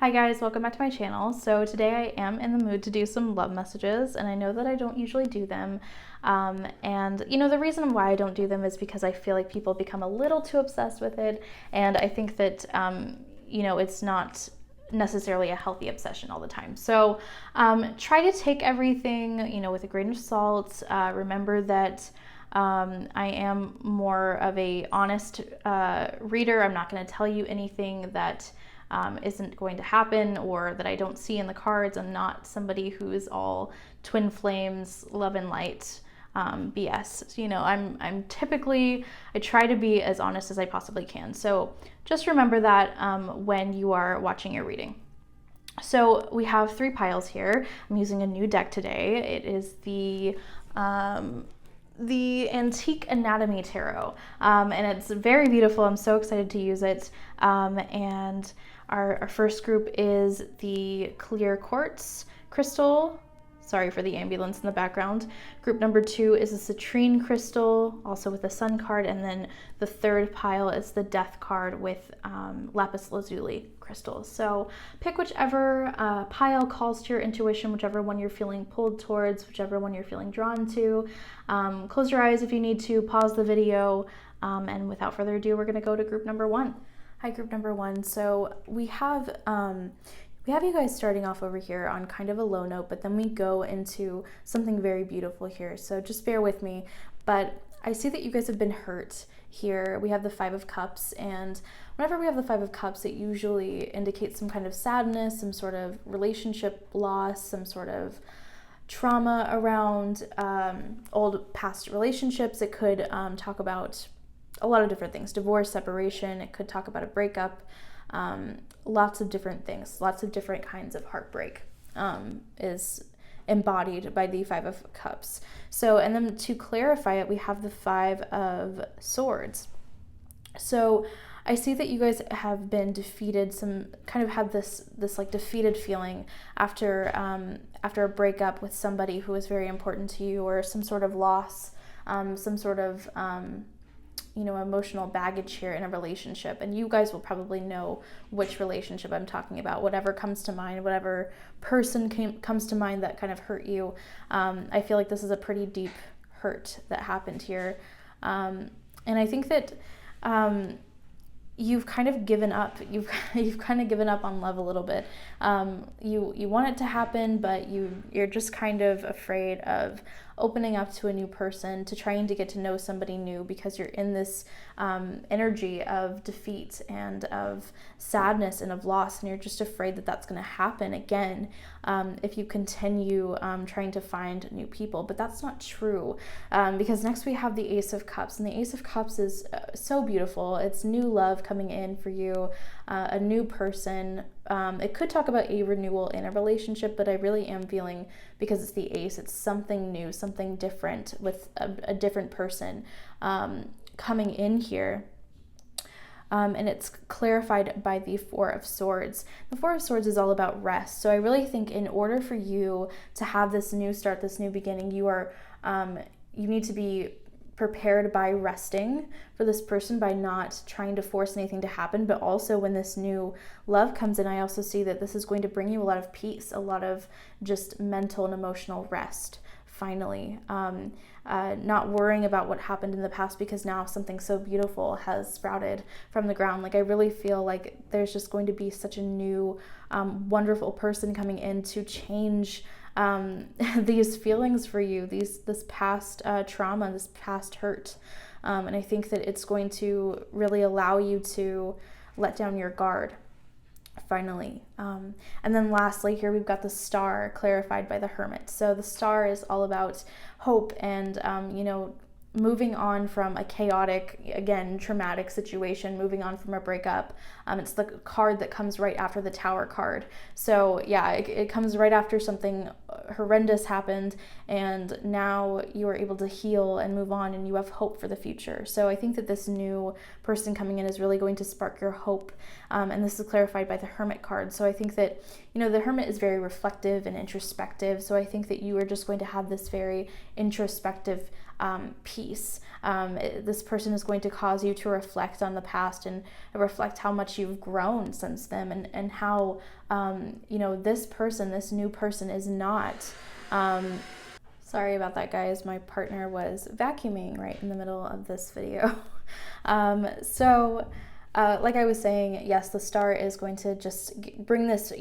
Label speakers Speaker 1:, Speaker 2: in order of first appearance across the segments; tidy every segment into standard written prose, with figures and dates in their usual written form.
Speaker 1: Hi guys, welcome back to my channel. So today I am in the mood to do some love messages, and I know that I don't usually do them. And the reason why I don't do them is because I feel like people become a little too obsessed with it, and I think that it's not necessarily a healthy obsession all the time. So try to take everything with a grain of salt. Remember that I am more of a honest reader. I'm not going to tell you anything that isn't going to happen or that I don't see in the cards. I'm not somebody who is all twin flames, love and light BS. I'm typically, I try to be as honest as I possibly can. So just remember that when you are watching your reading. So we have 3 piles here. I'm using a new deck today. It is the Antique Anatomy Tarot, and it's very beautiful. I'm so excited to use it. And our first group is the Clear Quartz Crystal. Sorry for the ambulance in the background. Group number 2 is a Citrine Crystal, also with the Sun card, and then the third pile is the Death card with Lapis Lazuli crystals. So pick whichever pile calls to your intuition, whichever one you're feeling pulled towards, whichever one you're feeling drawn to. Close your eyes if you need to, pause the video, and without further ado, we're going to go to group number 1. Hi, group number 1. So we have you guys starting off over here on kind of a low note, but then we go into something very beautiful here. So just bear with me. But I see that you guys have been hurt here. We have the 5 of Cups, and whenever we have the 5 of Cups, it usually indicates some kind of sadness, some sort of relationship loss, some sort of trauma around old past relationships. It could talk about a lot of different things: divorce, separation. It could talk about a breakup. Lots of different things, lots of different kinds of heartbreak is embodied by the 5 of Cups. So, and then to clarify it, we have the 5 of Swords. So I see that you guys have been defeated, some kind of had this like defeated feeling after a breakup with somebody who was very important to you, or some sort of loss, some sort of emotional baggage here in a relationship. And you guys will probably know which relationship I'm talking about. Whatever comes to mind, whatever person comes to mind that kind of hurt you. I feel like this is a pretty deep hurt that happened here. And I think that you've kind of given up. You've kind of given up on love a little bit. You want it to happen, but you're just kind of afraid of opening up to a new person, to trying to get to know somebody new, because you're in this energy of defeat and of sadness and of loss, and you're just afraid that that's going to happen again if you continue trying to find new people. But that's not true, because next we have the Ace of Cups, and the Ace of Cups is so beautiful. It's new love coming in for you, a new person. It could talk about a renewal in a relationship, but I really am feeling, because it's the Ace, it's something new, something different with a different person coming in here. And it's clarified by the 4 of Swords. The 4 of Swords is all about rest. So I really think in order for you to have this new start, this new beginning, you need to be prepared by resting for this person, by not trying to force anything to happen. But also when this new love comes in, I also see that this is going to bring you a lot of peace, a lot of just mental and emotional rest. Finally, not worrying about what happened in the past, because now something so beautiful has sprouted from the ground. Like, I really feel like there's just going to be such a new, wonderful person coming in to change these feelings for you, this past trauma, this past hurt. And I think that it's going to really allow you to let down your guard, finally. And then lastly, here we've got the Star, clarified by the Hermit. So the Star is all about hope and, moving on from a chaotic, again, traumatic situation, moving on from a breakup. It's the card that comes right after the Tower card. So yeah, it comes right after something horrendous happened, and now you are able to heal and move on, and you have hope for the future. So I think that this new person coming in is really going to spark your hope. And this is clarified by the Hermit card. So I think that, the Hermit is very reflective and introspective. So I think that you are just going to have this very introspective piece. This person is going to cause you to reflect on the past and reflect how much you've grown since then, and how, this new person is not, sorry about that, guys. My partner was vacuuming right in the middle of this video. Like I was saying, yes, the star is going to just bring this,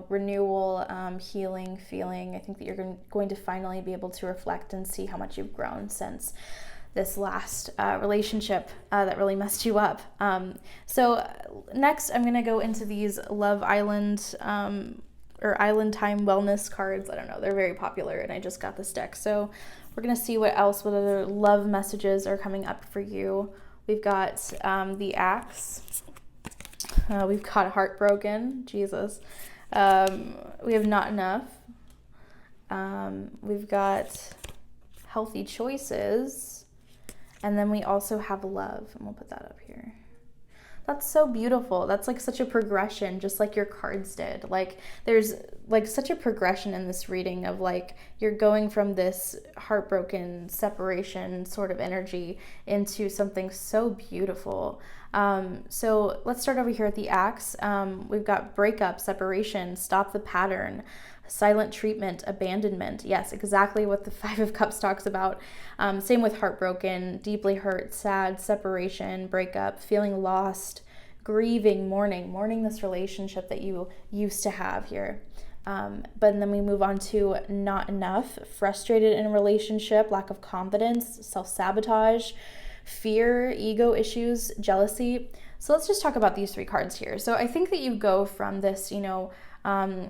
Speaker 1: renewal, healing feeling. I think that you're going to finally be able to reflect and see how much you've grown since this last relationship that really messed you up. So next, I'm going to go into these Love Island or Island Time Wellness cards. I don't know, they're very popular, and I just got this deck. So we're going to see what other love messages are coming up for you. We've got the Axe. We've got Heartbroken. Jesus. We have Not Enough. We've got Healthy Choices. And then we also have Love. And we'll put that up here. That's so beautiful. That's like such a progression, just like your cards did. Like there's like such a progression in this reading of like you're going from this heartbroken separation sort of energy into something so beautiful. So let's start over here at the Axe. We've got breakup, separation, stop the pattern, silent treatment, abandonment. Yes, exactly what the Five of Cups talks about. Same with heartbroken, deeply hurt, sad, separation, breakup, feeling lost, grieving, mourning this relationship that you used to have here. But then we move on to not enough, frustrated in a relationship, lack of confidence, self-sabotage, fear, ego issues, jealousy. So let's just talk about these three cards here. So I think that you go from this, feeling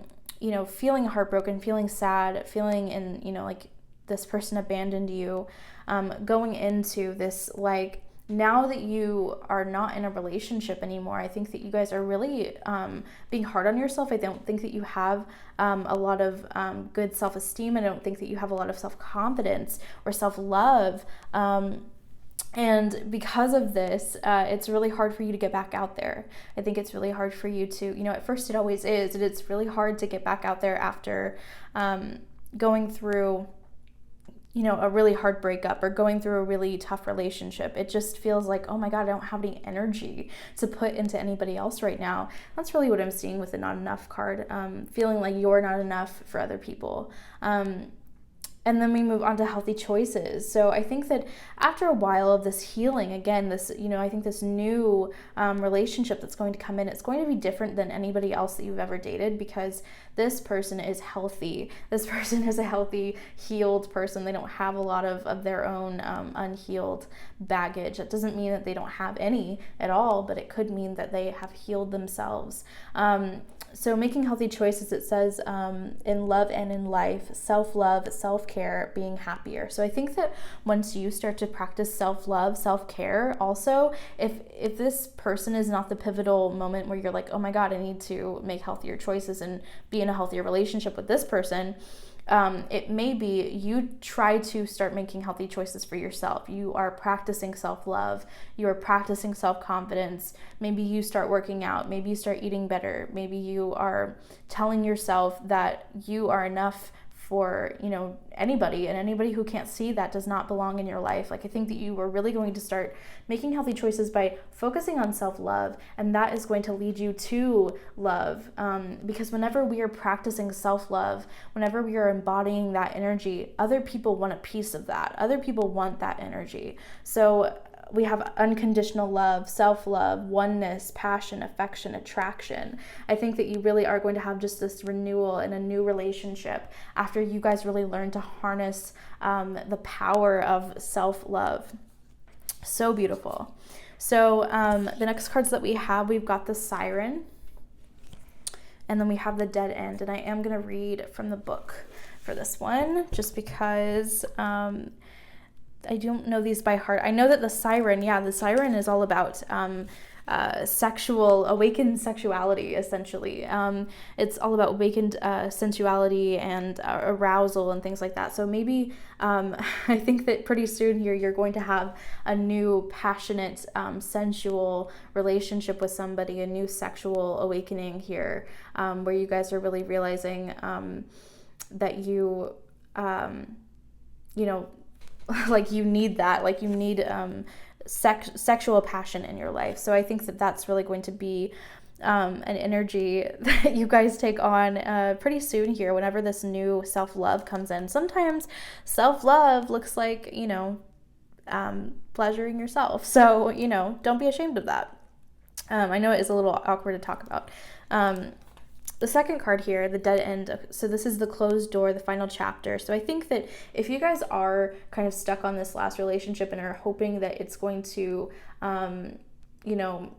Speaker 1: heartbroken, feeling sad, feeling like this person abandoned you, going into this, like, now that you are not in a relationship anymore, I think that you guys are really being hard on yourself. I don't think that you have a lot of good self-esteem. I don't think that you have a lot of self-confidence or self-love. And because of this, it's really hard for you to get back out there. I think it's really hard for you to, at first it always is, and it's really hard to get back out there after going through, a really hard breakup or going through a really tough relationship. It just feels like, oh my God, I don't have any energy to put into anybody else right now. That's really what I'm seeing with the Not Enough card, feeling like you're not enough for other people. And then we move on to healthy choices. So I think that after a while of this healing, again, this, I think this new relationship that's going to come in, it's going to be different than anybody else that you've ever dated, because this person is healthy. This person is a healthy, healed person. They don't have a lot of their own unhealed baggage. That doesn't mean that they don't have any at all, but it could mean that they have healed themselves. So making healthy choices, it says in love and in life, self-love, self-care, being happier. So I think that once you start to practice self-love, self-care, also, if this person is not the pivotal moment where you're like, oh my God, I need to make healthier choices and be in a healthier relationship with this person, it may be you try to start making healthy choices for yourself. You are practicing self-love. You are practicing self-confidence. Maybe you start working out. Maybe you start eating better. Maybe you are telling yourself that you are enough for, anybody, and anybody who can't see that does not belong in your life. Like, I think that you are really going to start making healthy choices by focusing on self-love, and that is going to lead you to love. Because whenever we are practicing self-love, whenever we are embodying that energy, other people want a piece of that. Other people want that energy. So we have unconditional love, self-love, oneness, passion, affection, attraction. I think that you really are going to have just this renewal in a new relationship after you guys really learn to harness the power of self-love. So beautiful. So the next cards that we've got the Siren, and then we have the Dead End. And I am going to read from the book for this one, just because I don't know these by heart. I know that the Siren is all about awakened sexuality, essentially. It's all about awakened sensuality and arousal and things like that. So maybe I think that pretty soon here you're going to have a new passionate, sensual relationship with somebody, a new sexual awakening here, where you guys are really realizing that you know, like you need that, like you need sexual passion in your life. So I think that that's really going to be an energy that you guys take on pretty soon here, whenever this new self-love comes in. Sometimes self-love looks like, you know, pleasuring yourself. So, you know, don't be ashamed of that. I know it is a little awkward to talk about. The second card here, the dead end. So this is the closed door, the final chapter. So I think that if you guys are kind of stuck on this last relationship and are hoping that it's going to, you know,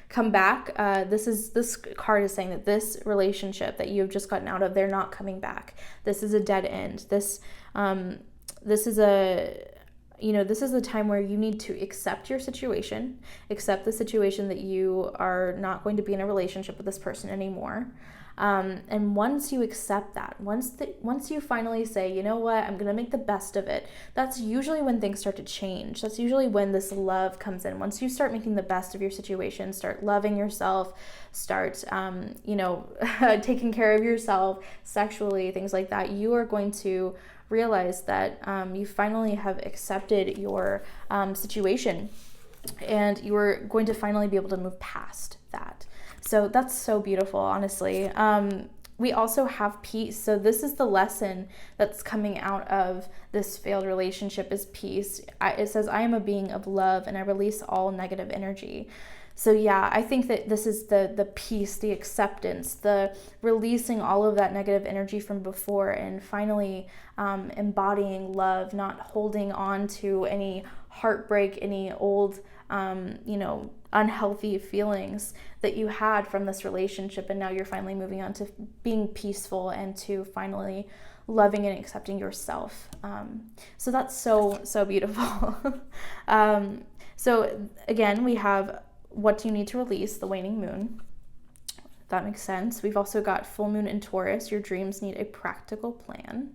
Speaker 1: come back, this card is saying that this relationship that you've just gotten out of, they're not coming back. This is a dead end. This is a, you know, this is the time where you need to accept your situation, accept the situation that you are not going to be in a relationship with this person anymore. And once you accept that, once you finally say, you know what, I'm going to make the best of it, that's usually when things start to change. That's usually when this love comes in. Once you start making the best of your situation, start loving yourself, start, you know, taking care of yourself sexually, things like that, you are going to realize that you finally have accepted your situation, and you are going to finally be able to move past that. So that's so beautiful, honestly. We also have peace. So this is the lesson that's coming out of this failed relationship, is peace. It says, I am a being of love and I release all negative energy. So yeah, I think that this is the peace, the acceptance, the releasing all of that negative energy from before, and finally embodying love, not holding on to any heartbreak, any old, you know, unhealthy feelings that you had from this relationship. And now you're finally moving on to being peaceful and to finally loving and accepting yourself. So that's so beautiful. So again, we have, what do you need to release? The waning moon. That makes sense. We've also got full moon in Taurus. Your dreams need a practical plan.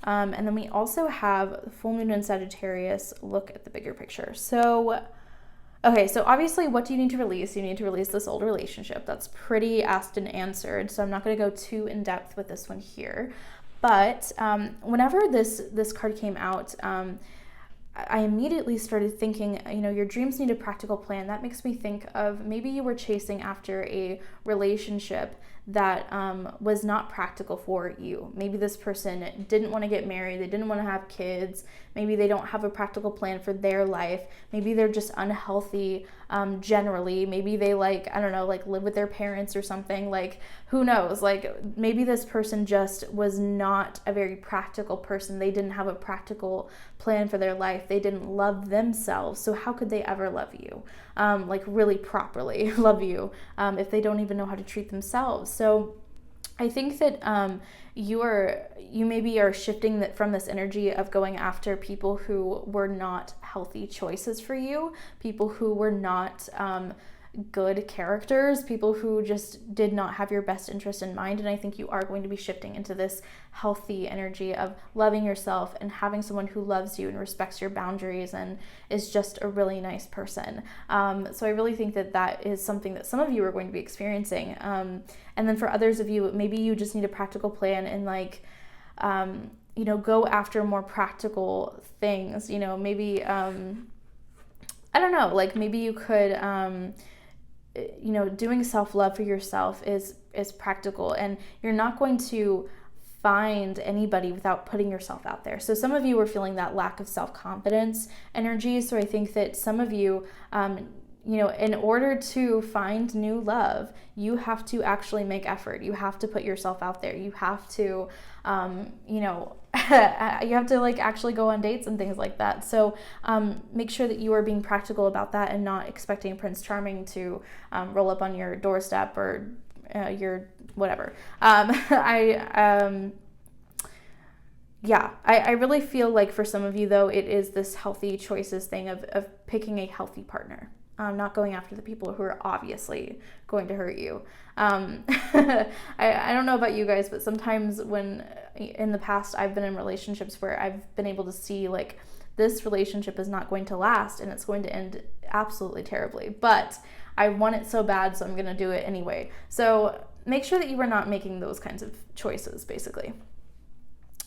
Speaker 1: And then we also have full moon in Sagittarius. Look at the bigger picture. So, okay, so obviously, what do you need to release? You need to release this old relationship. That's pretty asked and answered. So I'm not going to go too in depth with this one here. But whenever this card came out, I immediately started thinking, you know, your dreams need a practical plan. That makes me think of, maybe you were chasing after a relationship that was not practical for you. Maybe this person didn't want to get married. They didn't want to have kids. Maybe they don't have a practical plan for their life. Maybe they're just unhealthy generally. Maybe they, like, I don't know, like live with their parents or something. Like, who knows? Like, maybe this person just was not a very practical person. They didn't have a practical plan for their life. They didn't love themselves. So how could they ever love you? Like really properly love you if they don't even know how to treat themselves. So I think that you maybe are shifting from this energy of going after people who were not healthy choices for you, people who were not good characters, people who just did not have your best interest in mind. And I think you are going to be shifting into this healthy energy of loving yourself and having someone who loves you and respects your boundaries and is just a really nice person. So I really think that that is something that some of you are going to be experiencing. And then for others of you, maybe you just need a practical plan and, like, you know, go after more practical things. You know, maybe, I don't know, like maybe you could, you know, doing self-love for yourself is practical, and you're not going to find anybody without putting yourself out there. So some of you are feeling that lack of self-confidence energy. So I think that some of you, you know, in order to find new love, you have to actually make effort. You have to put yourself out there. You have to, you know, you have to, like, actually go on dates and things like that. So make sure that you are being practical about that and not expecting Prince Charming to roll up on your doorstep or your whatever. Yeah, I really feel like for some of you, though, it is this healthy choices thing of picking a healthy partner. not going after the people who are obviously going to hurt you. I don't know about you guys, but sometimes when in the past I've been in relationships where I've been able to see like this relationship is not going to last and it's going to end absolutely terribly, but I want it so bad, so I'm going to do it anyway. So make sure that you are not making those kinds of choices, basically.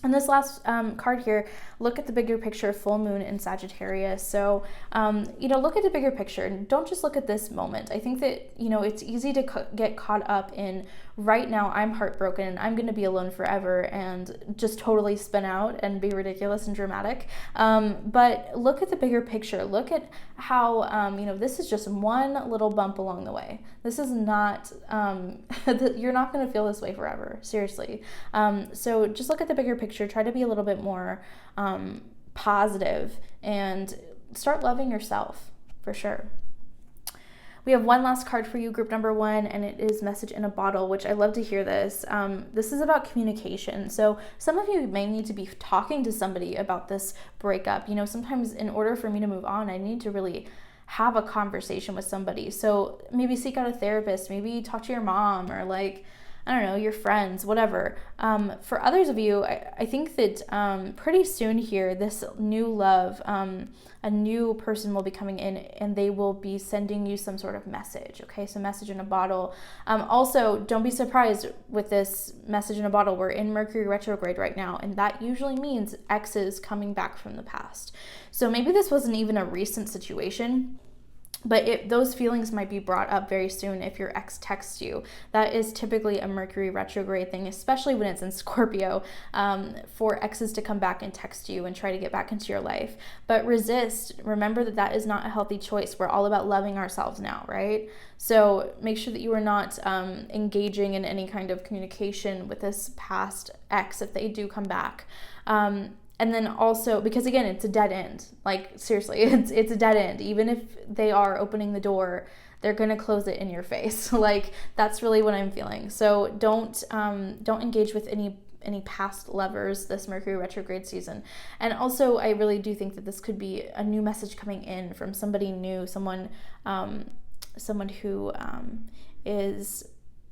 Speaker 1: And this last card here, look at the bigger picture, full moon in Sagittarius. So, look at the bigger picture and don't just look at this moment. I think that, it's easy to get caught up in right now I'm heartbroken and I'm going to be alone forever and just totally spin out and be ridiculous and dramatic. But look at the bigger picture. Look at how, this is just one little bump along the way. This is not, you're not going to feel this way forever. Seriously. So just look at the bigger picture. Try to be a little bit more positive and start loving yourself for sure. We have one last card for you, group number 1, and it is message in a bottle, which I love to hear this. This is about communication. So some of you may need to be talking to somebody about this breakup. Sometimes in order for me to move on, I need to really have a conversation with somebody. So maybe seek out a therapist, maybe talk to your mom or your friends, whatever. For others of you, I think that pretty soon here, this new love, a new person will be coming in and they will be sending you some sort of message, okay? So message in a bottle. Also, don't be surprised with this message in a bottle. We're in Mercury retrograde right now, and that usually means exes coming back from the past. So maybe this wasn't even a recent situation, but those feelings might be brought up very soon if your ex texts you. That is typically a Mercury retrograde thing, especially when it's in Scorpio, for exes to come back and text you and try to get back into your life. But resist. Remember that is not a healthy choice. We're all about loving ourselves now, right? So make sure that you are not engaging in any kind of communication with this past ex if they do come back. And then also, because again, it's a dead end. Like seriously, it's a dead end. Even if they are opening the door, they're gonna close it in your face. Like that's really what I'm feeling. So don't engage with any past lovers this Mercury retrograde season. And also, I really do think that this could be a new message coming in from somebody new, someone who is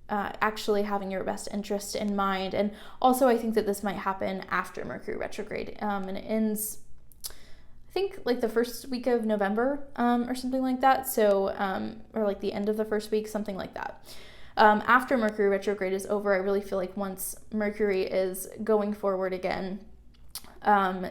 Speaker 1: actually having your best interest in mind. And also I think that this might happen after Mercury retrograde, and it ends I think like the first week of November or something like that. So or like the end of the first week, something like that. After Mercury retrograde is over, I really feel like once Mercury is going forward again,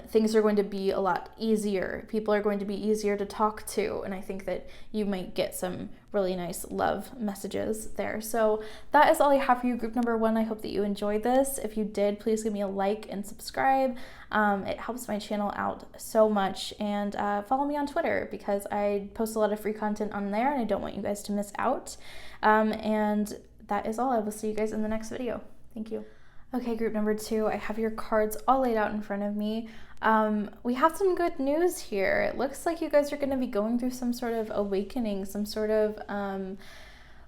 Speaker 1: things are going to be a lot easier. People are going to be easier to talk to. And I think that you might get some really nice love messages there. So that is all I have for you, group number 1. I hope that you enjoyed this. If you did, please give me a like and subscribe. It helps my channel out so much. And follow me on Twitter because I post a lot of free content on there and I don't want you guys to miss out. And that is all. I will see you guys in the next video. Thank you. Okay, group number 2, I have your cards all laid out in front of me. We have some good news here. It looks like you guys are going to be going through some sort of awakening, some sort of,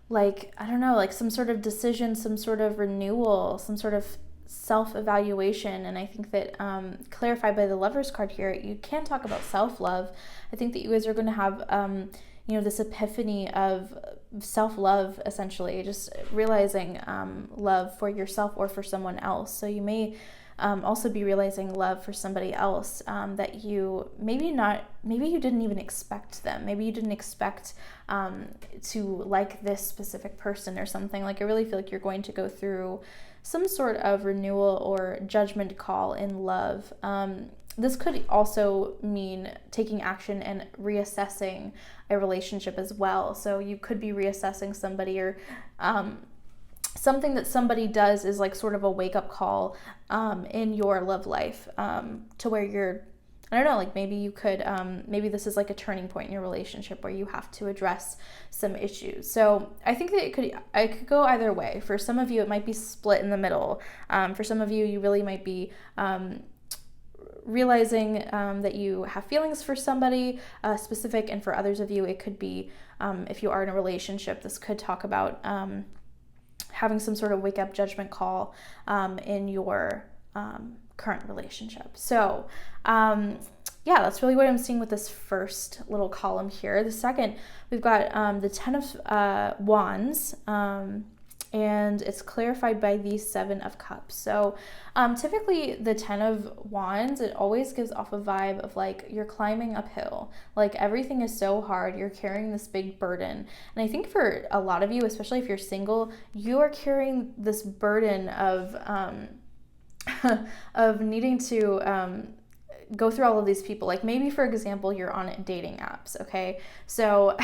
Speaker 1: some sort of decision, some sort of renewal, some sort of self-evaluation. And I think that clarified by the Lovers card here, you can talk about self-love. I think that you guys are going to have this epiphany of self-love, essentially, just realizing love for yourself or for someone else. So you may also be realizing love for somebody else that you maybe you didn't even expect them. Maybe you didn't expect to like this specific person or something. Like I really feel like you're going to go through some sort of renewal or judgment call in love. This could also mean taking action and reassessing a relationship as well. So you could be reassessing somebody, or something that somebody does is like sort of a wake-up call in your love life, to where you're, I don't know, like maybe you could, maybe this is like a turning point in your relationship where you have to address some issues. So I think that it could go either way. For some of you, it might be split in the middle. For some of you, you really might be realizing that you have feelings for somebody specific, and for others of you, it could be, if you are in a relationship, this could talk about having some sort of wake-up judgment call in your current relationship. So yeah, that's really what I'm seeing with this first little column here. The second, we've got the 10 of Wands, and it's clarified by the 7 of Cups. So typically the 10 of Wands, it always gives off a vibe of like you're climbing uphill. Like everything is so hard. You're carrying this big burden. And I think for a lot of you, especially if you're single, you are carrying this burden of of needing to go through all of these people. Like maybe, for example, you're on dating apps, okay? So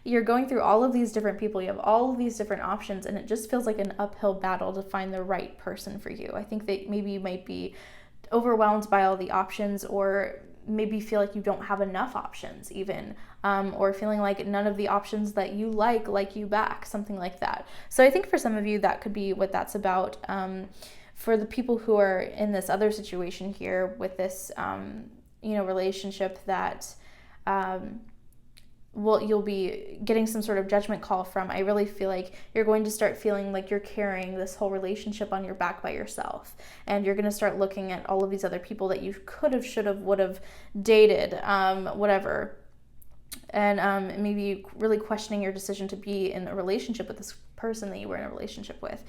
Speaker 1: you're going through all of these different people. You have all of these different options, and it just feels like an uphill battle to find the right person for you. I think that maybe you might be overwhelmed by all the options, or maybe feel like you don't have enough options even, or feeling like none of the options that you like you back, something like that. So I think for some of you, that could be what that's about. For the people who are in this other situation here with this, relationship that, you'll be getting some sort of judgment call from, I really feel like you're going to start feeling like you're carrying this whole relationship on your back by yourself. And you're going to start looking at all of these other people that you could have, should have, would have dated, whatever. And maybe really questioning your decision to be in a relationship with this person that you were in a relationship with.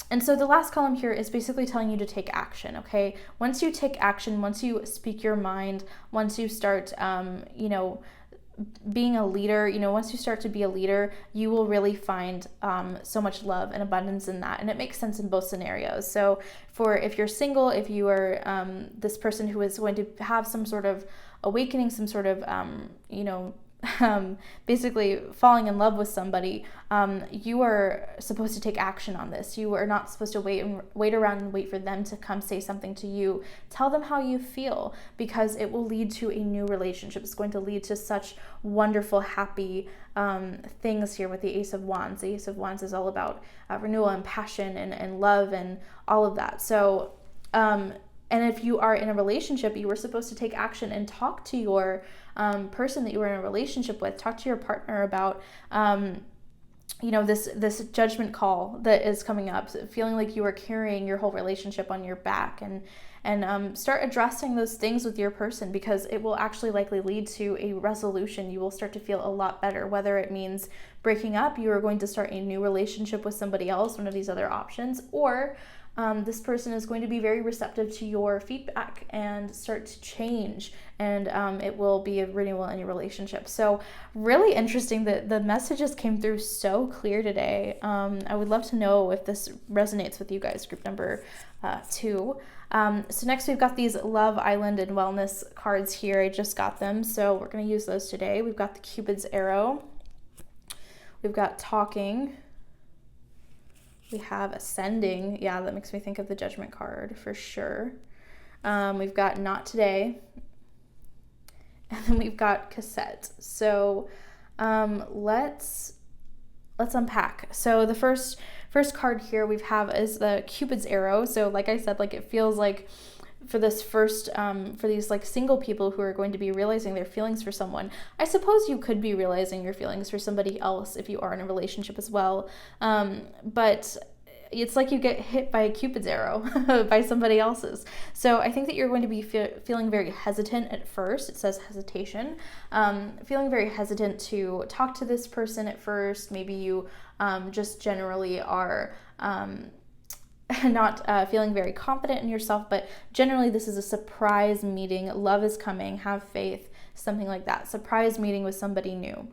Speaker 1: And so the last column here is basically telling you to take action, okay? Once you take action, once you speak your mind, once you start, being a leader, once you start to be a leader, you will really find so much love and abundance in that. And it makes sense in both scenarios. So if you're single, if you are this person who is going to have some sort of awakening, some sort of, basically falling in love with somebody, you are supposed to take action on this. You are not supposed to wait around and wait for them to come say something to you. Tell them how you feel, because it will lead to a new relationship. It's going to lead to such wonderful, happy things here with the Ace of Wands. The Ace of Wands is all about renewal and passion and love and all of that. So, and if you are in a relationship, you were supposed to take action and talk to your person that you were in a relationship with. Talk to your partner about, this judgment call that is coming up, feeling like you are carrying your whole relationship on your back, and start addressing those things with your person, because it will actually likely lead to a resolution. You will start to feel a lot better, whether it means breaking up, you are going to start a new relationship with somebody else, one of these other options, or this person is going to be very receptive to your feedback and start to change, and it will be a renewal in your relationship. So really interesting that the messages came through so clear today. I would love to know if this resonates with you guys, group number 2. So next we've got these Love Island and Wellness cards here. I just got them, so we're going to use those today. We've got the Cupid's Arrow. We've got Talking. We have Ascending. Yeah, that makes me think of the Judgment card for sure. We've got Not Today. And then we've got Cassette. So let's unpack. So the first card here we have is the Cupid's Arrow. So like I said, like it feels like for this first, for these like single people who are going to be realizing their feelings for someone, I suppose you could be realizing your feelings for somebody else if you are in a relationship as well. But it's like you get hit by a Cupid's arrow by somebody else's. So I think that you're going to be feeling very hesitant at first. It says hesitation. Feeling very hesitant to talk to this person at first. Maybe you just generally are not feeling very confident in yourself, but generally this is a surprise meeting. Love is coming. Have faith. Something like that. Surprise meeting with somebody new.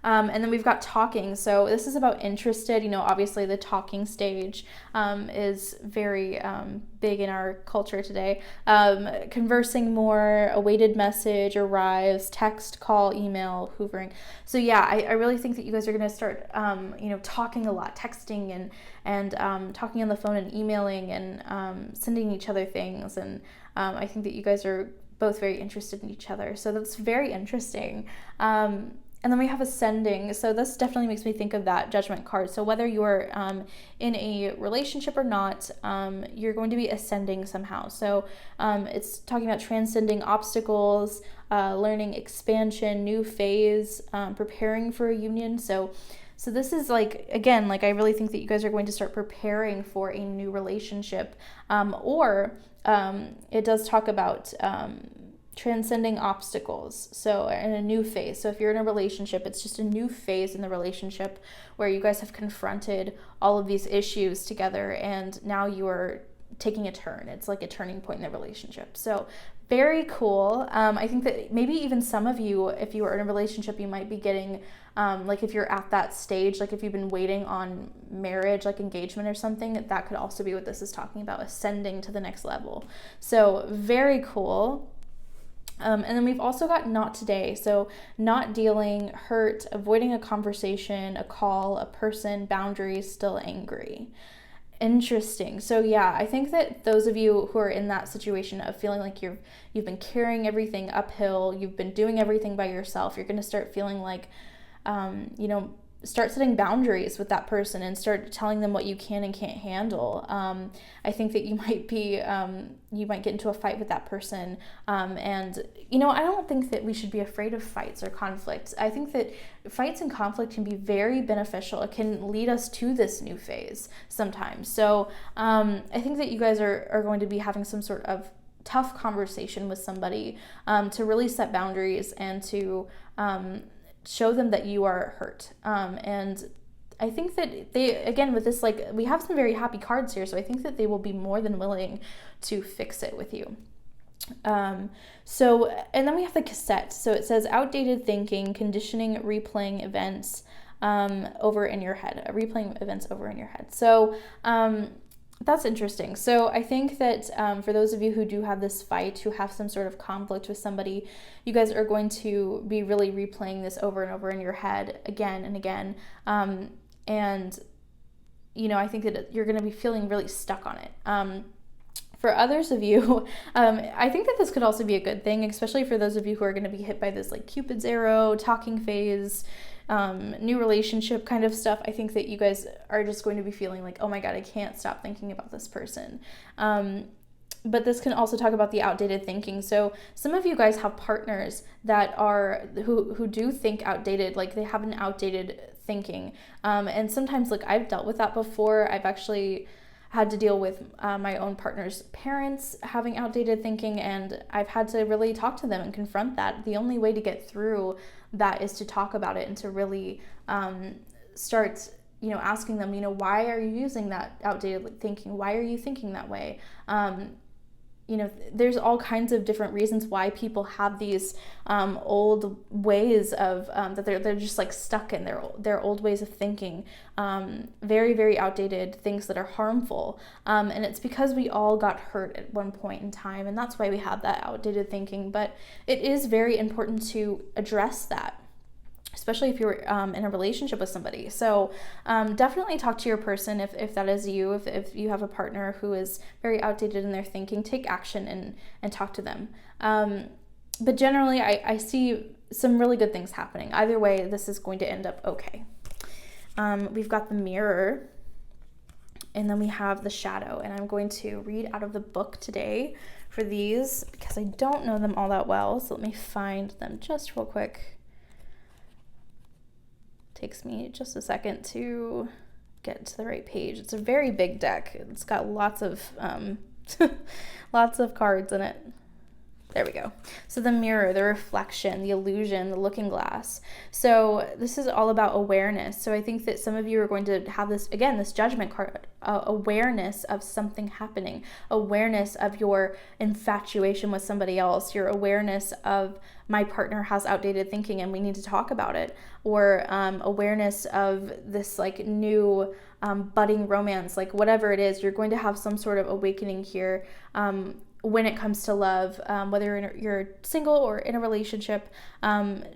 Speaker 1: And then we've got Talking. So this is about interested. Obviously the talking stage is very big in our culture today. Conversing more, awaited message arrives, text, call, email, hoovering. So yeah, I really think that you guys are going to start, talking a lot, texting and talking on the phone and emailing and sending each other things. And I think that you guys are both very interested in each other. So that's very interesting. And then we have Ascending. So this definitely makes me think of that Judgment card. So whether you're in a relationship or not, you're going to be ascending somehow. So it's talking about transcending obstacles, learning expansion, new phase, preparing for a union. So So this is like, again, like I really think that you guys are going to start preparing for a new relationship, or it does talk about transcending obstacles. So in a new phase. So if you're in a relationship, it's just a new phase in the relationship where you guys have confronted all of these issues together, and now you are taking a turn. It's like a turning point in the relationship. So very cool. I think that maybe even some of you, if you are in a relationship, you might be getting, like if you're at that stage, like if you've been waiting on marriage, like engagement or something, that could also be what this is talking about, ascending to the next level. So very cool. And then we've also got not today. So not dealing, hurt, avoiding a conversation, a call, a person, boundaries, still angry. Interesting. So yeah, I think that those of you who are in that situation of feeling like you've been carrying everything uphill, you've been doing everything by yourself, you're going to start feeling like, start setting boundaries with that person and start telling them what you can and can't handle. I think that you might be, you might get into a fight with that person. And, I don't think that we should be afraid of fights or conflicts. I think that fights and conflict can be very beneficial. It can lead us to this new phase sometimes. So I think that you guys are going to be having some sort of tough conversation with somebody to really set boundaries and to show them that you are hurt. And I think that they, again, with this, like, we have some very happy cards here, so I think that they will be more than willing to fix it with you. And then we have the cassette. So it says outdated thinking, conditioning, replaying events over in your head, replaying events over in your head. So that's interesting. So I think that for those of you who do have this fight, who have some sort of conflict with somebody, you guys are going to be really replaying this over and over in your head again and again. And I think that you're going to be feeling really stuck on it. For others of you, I think that this could also be a good thing, especially for those of you who are going to be hit by this like Cupid's arrow, talking phase, new relationship kind of stuff. I think that you guys are just going to be feeling like, oh my God, I can't stop thinking about this person. But this can also talk about the outdated thinking. So some of you guys have partners that are, who do think outdated, like they have an outdated thinking. And sometimes, like, I've dealt with that before. I've actually had to deal with my own partner's parents having outdated thinking, and I've had to really talk to them and confront that. The only way to get through that is to talk about it and to really start, asking them, why are you using that outdated thinking? Why are you thinking that way? There's all kinds of different reasons why people have these old ways of that they're just like stuck in their old ways of thinking, very, very outdated things that are harmful. And it's because we all got hurt at one point in time, and that's why we have that outdated thinking. But it is very important to address that, especially if you're in a relationship with somebody. So definitely talk to your person if that is you. If you have a partner who is very outdated in their thinking, take action and talk to them. But generally, I see some really good things happening. Either way, this is going to end up okay. We've got the mirror, and then we have the shadow. And I'm going to read out of the book today for these because I don't know them all that well. So let me find them just real quick. Takes me just a second to get to the right page. It's a very big deck. It's got lots of lots of cards in it. There we go. So the mirror, the reflection, the illusion, the looking glass. So this is all about awareness. So I think that some of you are going to have this, again, this judgment card, awareness of something happening, awareness of your infatuation with somebody else, your awareness of my partner has outdated thinking and we need to talk about it, or awareness of this like new budding romance, like whatever it is, you're going to have some sort of awakening here. When it comes to love, whether you're single or in a relationship,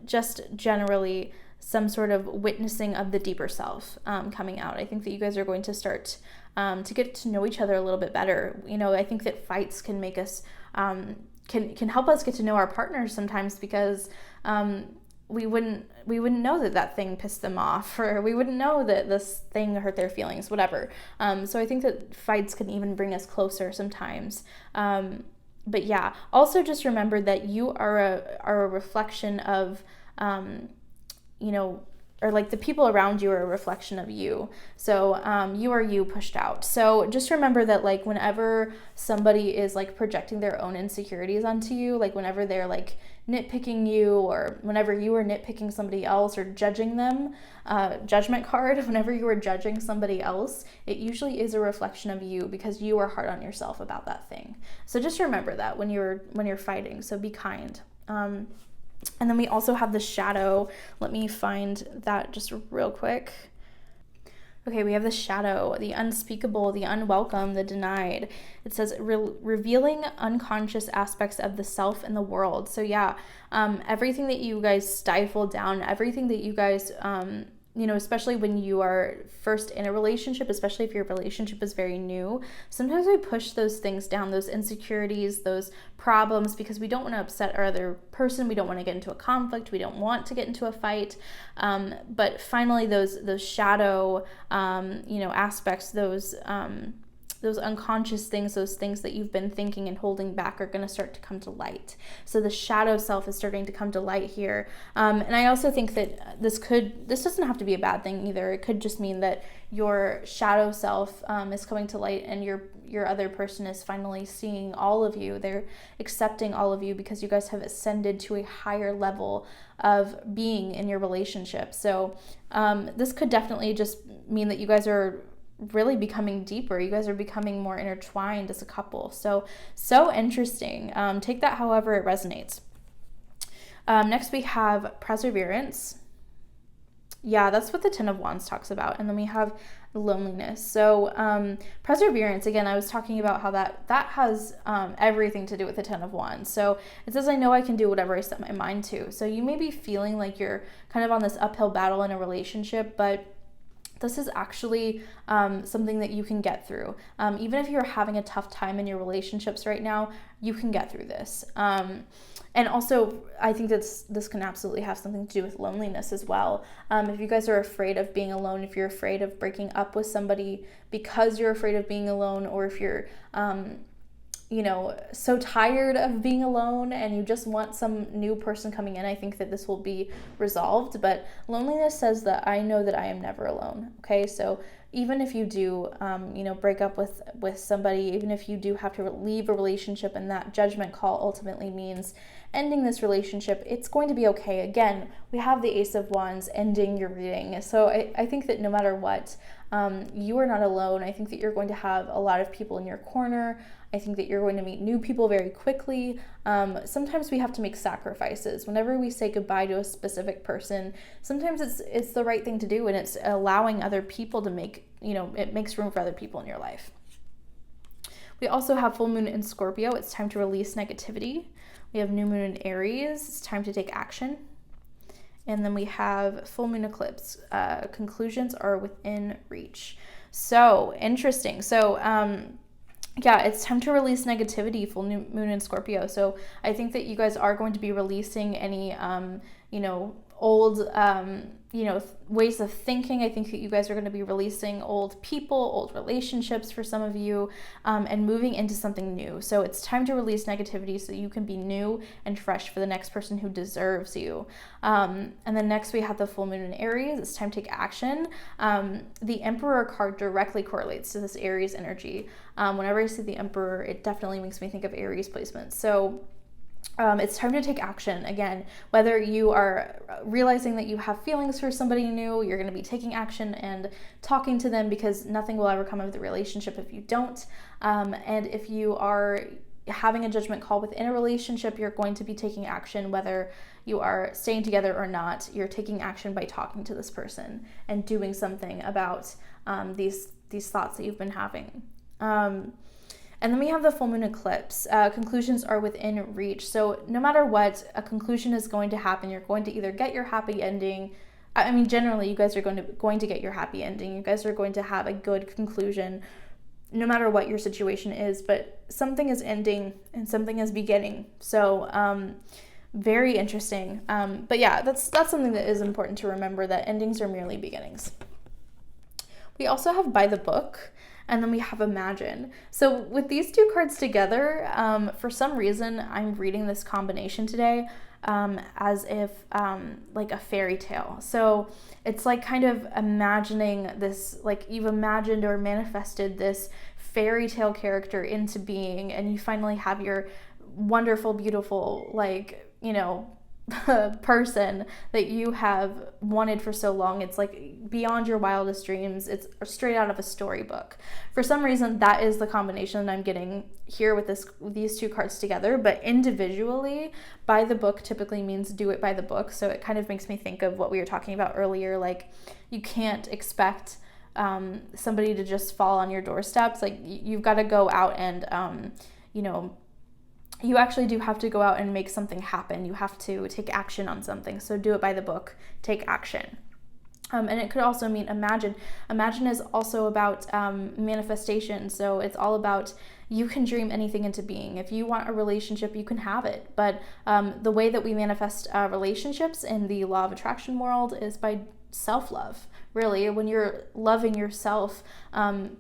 Speaker 1: just generally some sort of witnessing of the deeper self coming out. I think that you guys are going to start to get to know each other a little bit better. I think that fights can make us, can help us get to know our partners sometimes, because we wouldn't know that thing pissed them off, or we wouldn't know that this thing hurt their feelings, whatever. So I think that fights can even bring us closer sometimes. But yeah, also just remember that you are a reflection of, or like the people around you are a reflection of you. So you are you pushed out. So just remember that like whenever somebody is like projecting their own insecurities onto you, like whenever they're like nitpicking you, or whenever you are nitpicking somebody else or judging them, judgment card, whenever you are judging somebody else, it usually is a reflection of you because you are hard on yourself about that thing. So just remember that when you're fighting. So be kind. And then we also have the shadow. Let me find that just real quick. Okay, we have the shadow, the unspeakable, the unwelcome, the denied. It says revealing unconscious aspects of the self and the world. So yeah, everything that you guys stifle down, everything that you guys, especially when you are first in a relationship, especially if your relationship is very new, sometimes we push those things down, those insecurities, those problems, because we don't want to upset our other person. We don't want to get into a conflict. We don't want to get into a fight. But finally, those shadow, aspects, those unconscious things, those things that you've been thinking and holding back are going to start to come to light. So the shadow self is starting to come to light here. And I also think that this doesn't have to be a bad thing either. It could just mean that your shadow self is coming to light, and your other person is finally seeing all of you. They're accepting all of you because you guys have ascended to a higher level of being in your relationship. So this could definitely just mean that you guys are really becoming deeper. You guys are becoming more intertwined as a couple. So interesting. Take that however it resonates. Next we have perseverance. Yeah, that's what the Ten of Wands talks about. And then we have loneliness. So perseverance, again, I was talking about how that has everything to do with the Ten of Wands. So it says, I know I can do whatever I set my mind to. So you may be feeling like you're kind of on this uphill battle in a relationship, but this is actually something that you can get through. Even if you're having a tough time in your relationships right now, you can get through this. And also, I think this can absolutely have something to do with loneliness as well. If you guys are afraid of being alone, if you're afraid of breaking up with somebody because you're afraid of being alone, or if you're so tired of being alone and you just want some new person coming in, I think that this will be resolved. But loneliness says that I know that I am never alone. Okay, so even if you do, break up with somebody, even if you do have to leave a relationship, and that judgment call ultimately means ending this relationship, it's going to be okay. Again, we have the Ace of Wands ending your reading. So I think that no matter what, you are not alone. I think that you're going to have a lot of people in your corner. I think that you're going to meet new people very quickly. Sometimes we have to make sacrifices. Whenever we say goodbye to a specific person, sometimes it's the right thing to do, and it's allowing other people to it makes room for other people in your life. We also have full moon in Scorpio. It's time to release negativity. We have new moon in Aries. It's time to take action. And then we have full moon eclipse. Conclusions are within reach. So interesting. So, it's time to release negativity, full new moon in Scorpio. So I think that you guys are going to be releasing any, old, ways of thinking. I think that you guys are going to be releasing old people, old relationships for some of you, and moving into something new. So it's time to release negativity so you can be new and fresh for the next person who deserves you. And then next we have the full moon in Aries. It's time to take action. The Emperor card directly correlates to this Aries energy. Whenever I see the Emperor, it definitely makes me think of Aries placements. So it's time to take action. Again, whether you are realizing that you have feelings for somebody new, you're going to be taking action and talking to them, because nothing will ever come of the relationship if you don't. And if you are having a judgment call within a relationship, you're going to be taking action. Whether you are staying together or not, you're taking action by talking to this person and doing something about these thoughts that you've been having. And then we have the full moon eclipse. Conclusions are within reach. So no matter what, a conclusion is going to happen. You're going to either get your happy ending. I mean, generally, you guys are going to get your happy ending. You guys are going to have a good conclusion, no matter what your situation is. But something is ending and something is beginning. So very interesting. But yeah, that's something that is important to remember, that endings are merely beginnings. We also have by the book. and then we have imagine. So with these two cards together, for some reason, I'm reading this combination today as if like a fairy tale. So it's like kind of imagining this, like you've imagined or manifested this fairy tale character into being, and you finally have your wonderful, beautiful, like, you know, person that you have wanted for so long. It's like beyond your wildest dreams. It's straight out of a storybook. For some reason, that is the combination that I'm getting here with these two cards together. But individually, by the book typically means do it by the book. So it kind of makes me think of what we were talking about earlier. Like, you can't expect somebody to just fall on your doorsteps. Like, you've got to go out and you know, you actually do have to go out and make something happen. You have to take action on something. So do it by the book, take action. And it could also mean imagine. Imagine is also about manifestation. So it's all about, you can dream anything into being. If you want a relationship, you can have it. But the way that we manifest relationships in the law of attraction world is by self-love. Really, when you're loving yourself,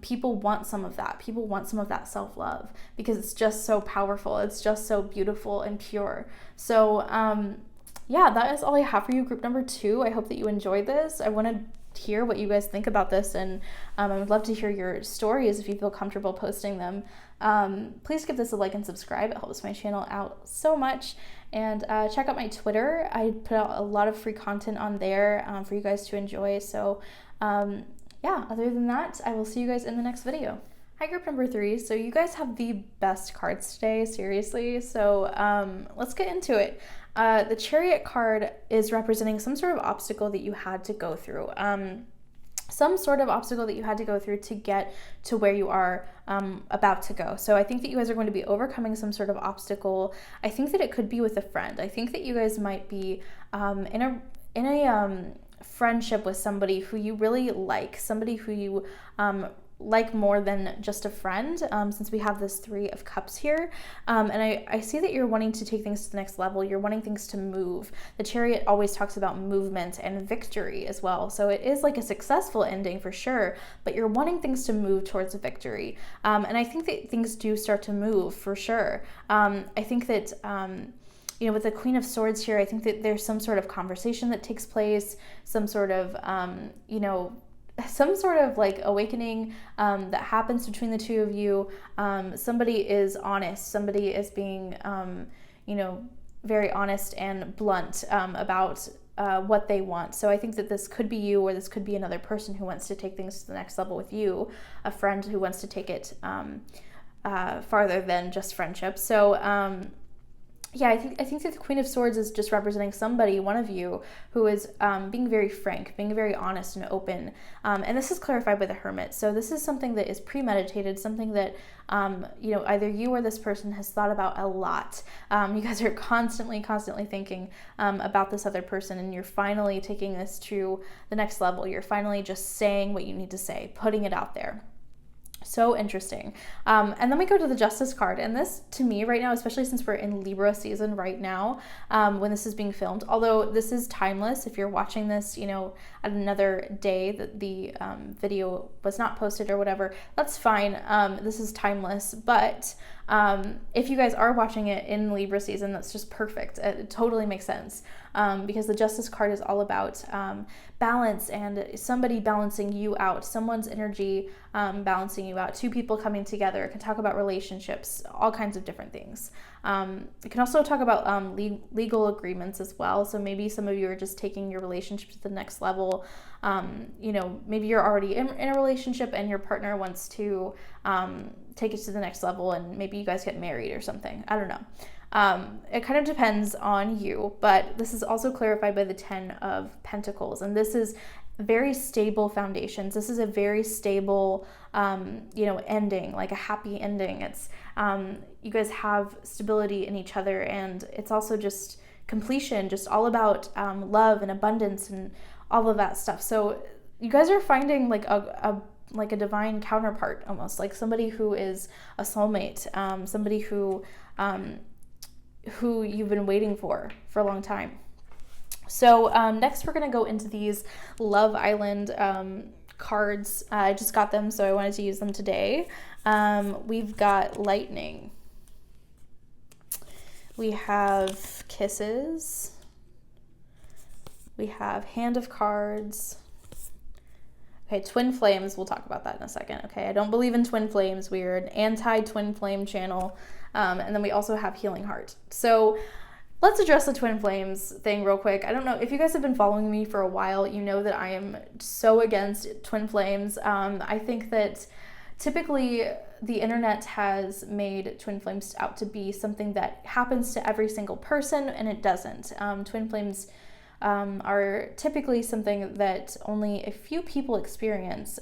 Speaker 1: people want some of that. People want some of that self-love because it's just so powerful. It's just so beautiful and pure. So yeah, that is all I have for you, group number 2. I hope that you enjoyed this. I want to hear what you guys think about this, and I would love to hear your stories if you feel comfortable posting them. Please give this a like and subscribe. It helps my channel out so much. And check out my Twitter. I put out a lot of free content on there for you guys to enjoy. So yeah, other than that, I will see you guys in the next video. Hi, group number 3. So you guys have the best cards today, seriously. So let's get into it. The Chariot card is representing some sort of obstacle that you had to go through. Some sort of obstacle that you had to go through to get to where you are about to go. So I think that you guys are going to be overcoming some sort of obstacle. I think that it could be with a friend. I think that you guys might be in a friendship with somebody who you really like, somebody who you like more than just a friend, since we have this 3 of Cups here. And I see that you're wanting to take things to the next level. You're wanting things to move. The Chariot always talks about movement and victory as well. So it is like a successful ending for sure, but you're wanting things to move towards a victory. And I think that things do start to move for sure. I think that you know, with the Queen of Swords here, I think that there's some sort of conversation that takes place, some sort of, you know, some sort of like awakening that happens between the two of you. Somebody is honest. Somebody is being, you know, very honest and blunt about what they want. So I think that this could be you, or this could be another person who wants to take things to the next level with you, a friend who wants to take it farther than just friendship. So yeah, I think that the Queen of Swords is just representing somebody, one of you, who is being very frank, being very honest and open. And this is clarified by the Hermit. So this is something that is premeditated, something that, you know, either you or this person has thought about a lot. You guys are constantly thinking about this other person, and you're finally taking this to the next level. You're finally just saying what you need to say, putting it out there. So interesting. And then we go to the Justice card, and this to me right now, especially since we're in Libra season right now, when this is being filmed, although this is timeless, if you're watching this, you know, at another day that the video was not posted or whatever, that's fine. This is timeless, but if you guys are watching it in Libra season, that's just perfect. It totally makes sense, because the Justice card is all about balance and somebody balancing you out, someone's energy balancing you out, 2 people coming together. It can talk about relationships, all kinds of different things. It can also talk about legal agreements as well. So maybe some of you are just taking your relationship to the next level. You know, maybe you're already in a relationship and your partner wants to take it to the next level, and maybe you guys get married or something. I don't know. It kind of depends on you, but this is also clarified by the 10 of Pentacles, and this is very stable foundations. This is a very stable, you know, ending, like a happy ending. It's you guys have stability in each other, and it's also just completion, just all about love and abundance and all of that stuff. So you guys are finding like a divine counterpart, almost like somebody who is a soulmate, somebody who you've been waiting for a long time. So next we're going to go into these Love Island cards. I just got them, so I wanted to use them today. We've got lightning. We have kisses. We have hand of cards. Okay, twin flames, we'll talk about that in a second. Okay, I don't believe in twin flames. We're an anti-twin flame channel. And then we also have healing heart. So let's address the twin flames thing real quick. I don't know if you guys have been following me for a while, you know that I am so against twin flames. I think that typically the internet has made twin flames out to be something that happens to every single person, and it doesn't. Twin flames are typically something that only a few people experience.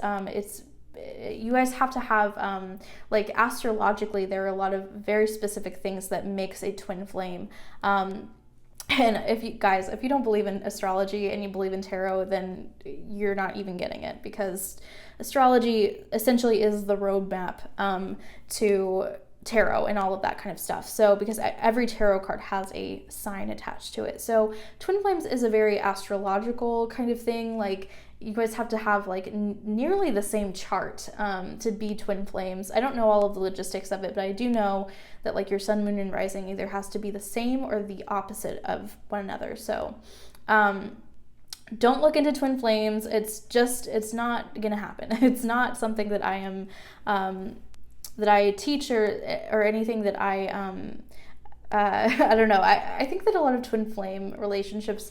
Speaker 1: You guys have to have, like astrologically, there are a lot of very specific things that makes a twin flame. And if you don't believe in astrology and you believe in tarot, then you're not even getting it, because astrology essentially is the roadmap to tarot and all of that kind of stuff. So because every tarot card has a sign attached to it. So twin flames is a very astrological kind of thing. Like you guys have to have like nearly the same chart to be twin flames. I don't know all of the logistics of it, but I do know that like your sun, moon, and rising either has to be the same or the opposite of one another. So don't look into twin flames. It's not gonna happen. It's not something that I am that I teach or anything that I don't know. I think that a lot of twin flame relationships,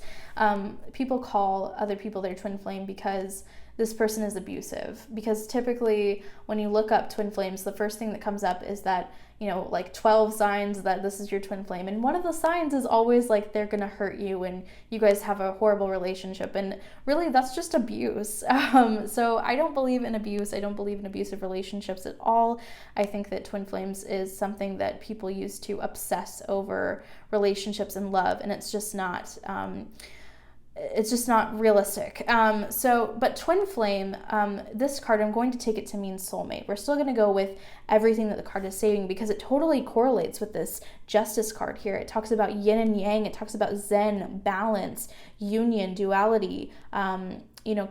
Speaker 1: people call other people their twin flame because this person is abusive. Because typically when you look up twin flames, the first thing that comes up is that, you know, like 12 signs that this is your twin flame. And one of the signs is always like they're going to hurt you and you guys have a horrible relationship. And really that's just abuse. So I don't believe in abuse. I don't believe in abusive relationships at all. I think that twin flames is something that people use to obsess over relationships and love. And it's just not... it's just not realistic. But twin flame, this card, I'm going to take it to mean soulmate. We're still going to go with everything that the card is saying because it totally correlates with this justice card here. It talks about yin and yang. It talks about zen, balance, union, duality,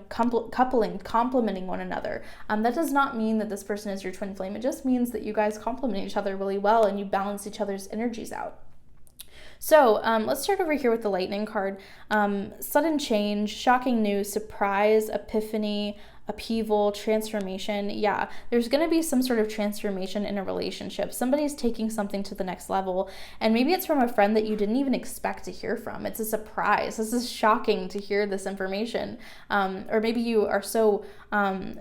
Speaker 1: coupling, complementing one another. That does not mean that this person is your twin flame. It just means that you guys complement each other really well and you balance each other's energies out. So let's start over here with the lightning card. Sudden change, shocking news, surprise, epiphany, upheaval, transformation. Yeah, there's going to be some sort of transformation in a relationship. Somebody's taking something to the next level, and maybe it's from a friend that you didn't even expect to hear from. It's a surprise. This is shocking to hear this information. Or maybe you are so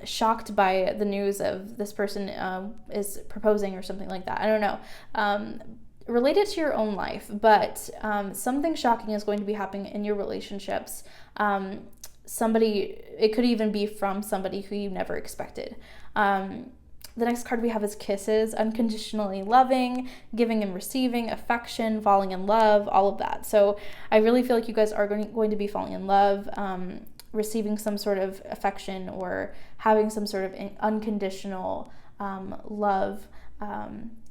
Speaker 1: shocked by the news of this person is proposing or something like that. I don't know. Related to your own life, but something shocking is going to be happening in your relationships. It could even be from somebody who you never expected. The next card we have is kisses, unconditionally loving, giving and receiving, affection, falling in love, all of that. So I really feel like you guys are going to be falling in love, receiving some sort of affection or having some sort of unconditional love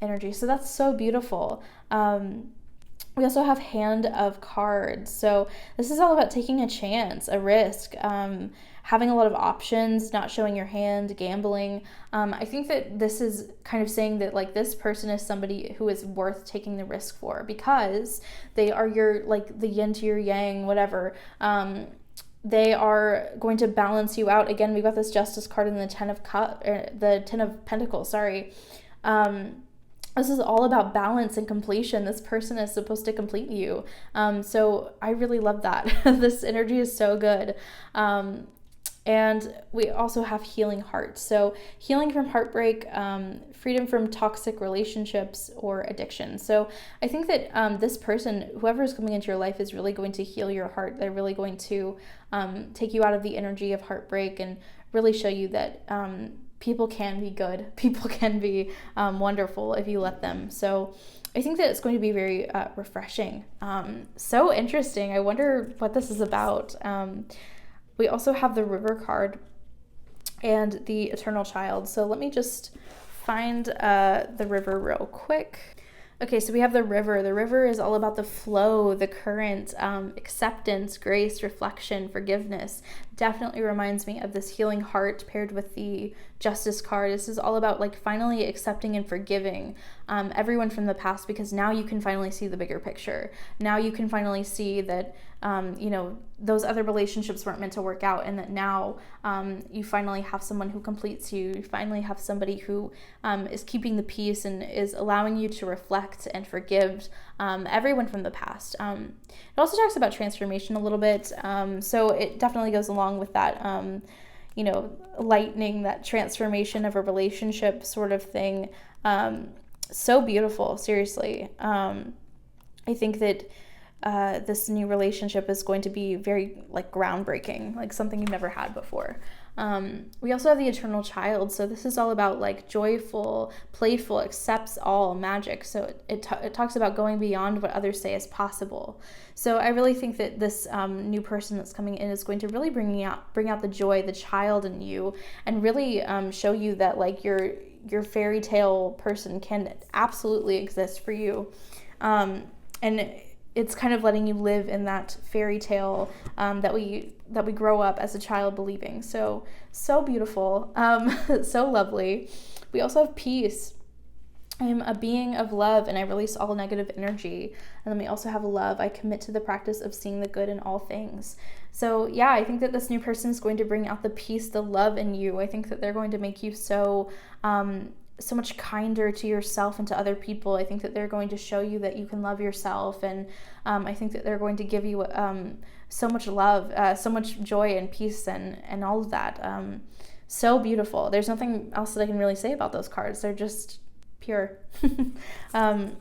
Speaker 1: energy. So that's so beautiful. We also have hand of cards. So this is all about taking a chance, a risk, having a lot of options, not showing your hand, gambling. I think that this is kind of saying that like this person is somebody who is worth taking the risk for because they are your, like the yin to your yang, whatever. They are going to balance you out. Again, we got this justice card in the the 10 of Pentacles, sorry. This is all about balance and completion. This person is supposed to complete you. So I really love that. This energy is so good. And we also have healing heart. So healing from heartbreak, freedom from toxic relationships or addiction. So I think that this person, whoever is coming into your life, is really going to heal your heart. They're really going to take you out of the energy of heartbreak and really show you that people can be good. People can be wonderful if you let them. So I think that it's going to be very refreshing. So interesting. I wonder what this is about. We also have the River card and the Eternal Child. So let me just find the River real quick. Okay, so we have the River. The River is all about the flow, the current, acceptance, grace, reflection, forgiveness, definitely reminds me of this healing heart paired with the Justice card. This is all about like finally accepting and forgiving everyone from the past, because now you can finally see the bigger picture. Now you can finally see that those other relationships weren't meant to work out, and that now you finally have someone who completes you. You finally have somebody who is keeping the peace and is allowing you to reflect and forgive everyone from the past. It also talks about transformation a little bit, so it definitely goes along with that, lightening that transformation of a relationship sort of thing. So beautiful, seriously. I think that this new relationship is going to be very like groundbreaking, like something you've never had before. We also have the Eternal Child. So this is all about like joyful, playful, accepts all magic. So it talks about going beyond what others say is possible. So I really think that this new person that's coming in is going to really bring out the joy, the child in you, and really show you that like your fairy tale person can absolutely exist for you. And it's kind of letting you live in that fairy tale that we grow up as a child believing. So beautiful, so lovely. We also have peace. I am a being of love, and I release all negative energy. And then we also have love. I commit to the practice of seeing the good in all things. So yeah, I think that this new person is going to bring out the peace, the love in you. I think that they're going to make you so much kinder to yourself and to other people. I think that they're going to show you that you can love yourself, and I think that they're going to give you so much love, so much joy and peace and all of that. So beautiful. There's nothing else that I can really say about those cards. They're just pure. And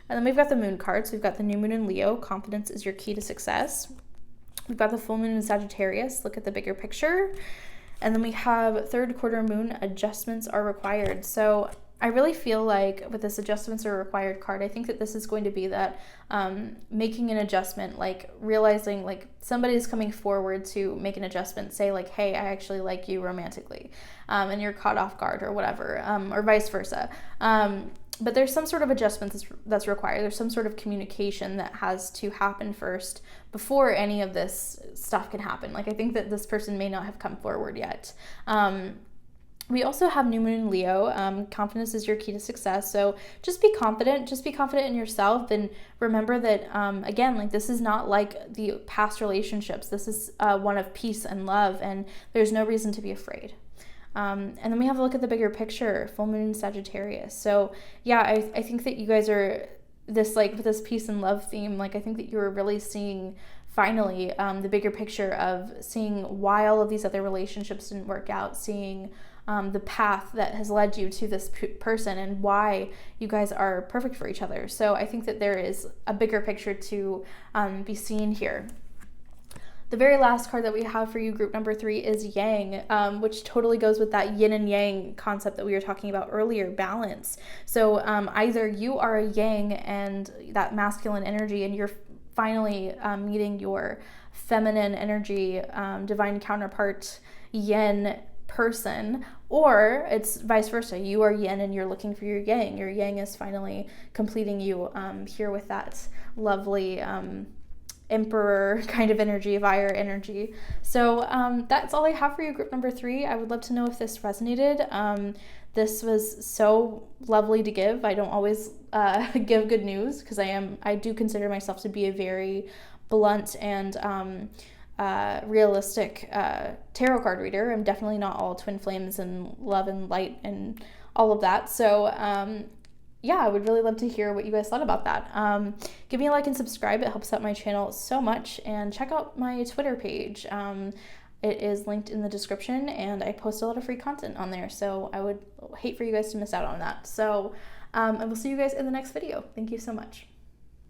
Speaker 1: then we've got the moon cards. We've got the new moon in Leo. Confidence is your key to success. We've got the full moon in Sagittarius. Look at the bigger picture. And then we have third quarter moon, adjustments are required. So I really feel like with this adjustments are required card, I think that this is going to be that making an adjustment, like realizing like somebody's coming forward to make an adjustment, say like, hey, I actually like you romantically, and you're caught off guard or whatever, or vice versa. But there's some sort of adjustment that's required. There's some sort of communication that has to happen first before any of this stuff can happen. Like I think that this person may not have come forward yet. We also have new moon in Leo. Confidence is your key to success. So just be confident. Just be confident in yourself, and remember that, again, like this is not like the past relationships. This is one of peace and love, and there's no reason to be afraid. And then we have a look at the bigger picture, full moon in Sagittarius. So yeah, I think that you guys are this like with this peace and love theme, like I think that you're really seeing finally the bigger picture of seeing why all of these other relationships didn't work out, seeing the path that has led you to this person and why you guys are perfect for each other. So I think that there is a bigger picture to be seen here. The very last card that we have for you, group number 3, is Yang, which totally goes with that yin and yang concept that we were talking about earlier, balance. So either you are a yang and that masculine energy, and you're finally meeting your feminine energy, divine counterpart, yin person, or it's vice versa. You are yin and you're looking for your yang. Your yang is finally completing you here with that lovely emperor kind of energy, fire energy. So that's all I have for you, group number 3. I would love to know if this resonated. This was so lovely to give. I don't always give good news because I do consider myself to be a very blunt and realistic tarot card reader. I'm definitely not all twin flames and love and light and all of that. So yeah, I would really love to hear what you guys thought about that. Give me a like and subscribe. It helps out my channel so much. And check out my Twitter page. It is linked in the description, and I post a lot of free content on there. So I would hate for you guys to miss out on that. So I will see you guys in the next video. Thank you so much.